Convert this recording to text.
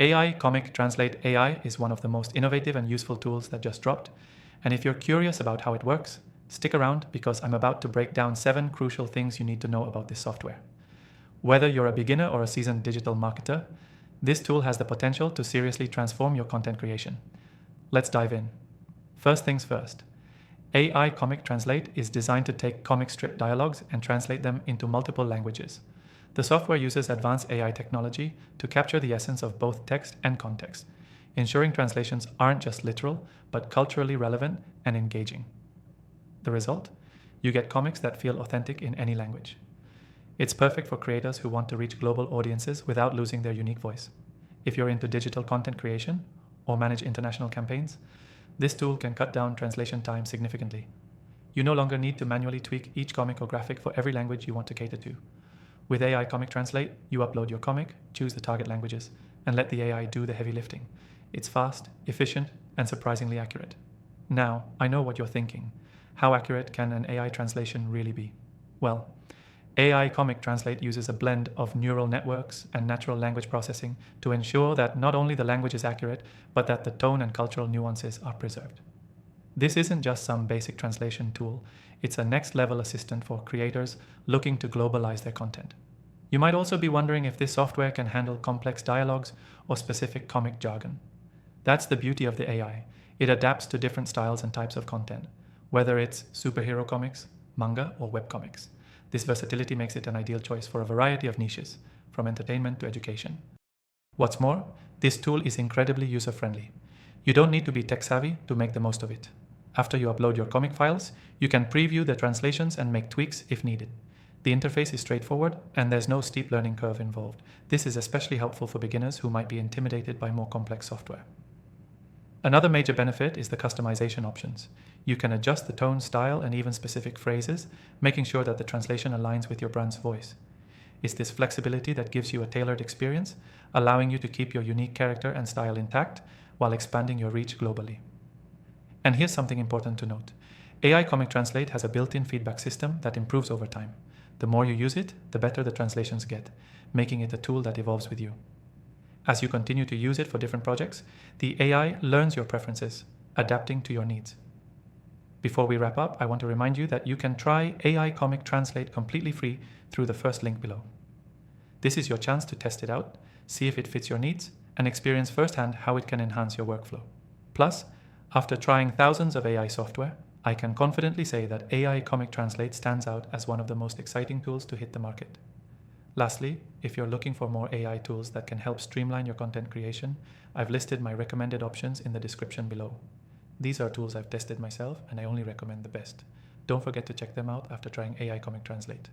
AI Comic Translate AI is one of the most innovative and useful tools that just dropped. And if you're curious about how it works, stick around because I'm about to break down 7 crucial things you need to know about this software. Whether you're a beginner or a seasoned digital marketer, this tool has the potential to seriously transform your content creation. Let's dive in. First things first. AI Comic Translate is designed to take comic strip dialogues and translate them into multiple languages. The software uses advanced AI technology to capture the essence of both text and context, ensuring translations aren't just literal, but culturally relevant and engaging. The result? You get comics that feel authentic in any language. It's perfect for creators who want to reach global audiences without losing their unique voice. If you're into digital content creation or manage international campaigns, this tool can cut down translation time significantly. You no longer need to manually tweak each comic or graphic for every language you want to cater to. With AI Comic Translate, you upload your comic, choose the target languages, and let the AI do the heavy lifting. It's fast, efficient, and surprisingly accurate. Now, I know what you're thinking. How accurate can an AI translation really be? Well, AI Comic Translate uses a blend of neural networks and natural language processing to ensure that not only the language is accurate, but that the tone and cultural nuances are preserved. This isn't just some basic translation tool, it's a next-level assistant for creators looking to globalize their content. You might also be wondering if this software can handle complex dialogues or specific comic jargon. That's the beauty of the AI. It adapts to different styles and types of content, whether it's superhero comics, manga, or webcomics. This versatility makes it an ideal choice for a variety of niches, from entertainment to education. What's more, this tool is incredibly user-friendly. You don't need to be tech-savvy to make the most of it. After you upload your comic files, you can preview the translations and make tweaks if needed. The interface is straightforward, and there's no steep learning curve involved. This is especially helpful for beginners who might be intimidated by more complex software. Another major benefit is the customization options. You can adjust the tone, style, and even specific phrases, making sure that the translation aligns with your brand's voice. It's this flexibility that gives you a tailored experience, allowing you to keep your unique character and style intact while expanding your reach globally. And here's something important to note. AI Comic Translate has a built-in feedback system that improves over time. The more you use it, the better the translations get, making it a tool that evolves with you. As you continue to use it for different projects, the AI learns your preferences, adapting to your needs. Before we wrap up, I want to remind you that you can try AI Comic Translate completely free through the first link below. This is your chance to test it out, see if it fits your needs, and experience firsthand how it can enhance your workflow. Plus, after trying thousands of AI software, I can confidently say that AI Comic Translate stands out as one of the most exciting tools to hit the market. Lastly, if you're looking for more AI tools that can help streamline your content creation, I've listed my recommended options in the description below. These are tools I've tested myself and I only recommend the best. Don't forget to check them out after trying AI Comic Translate.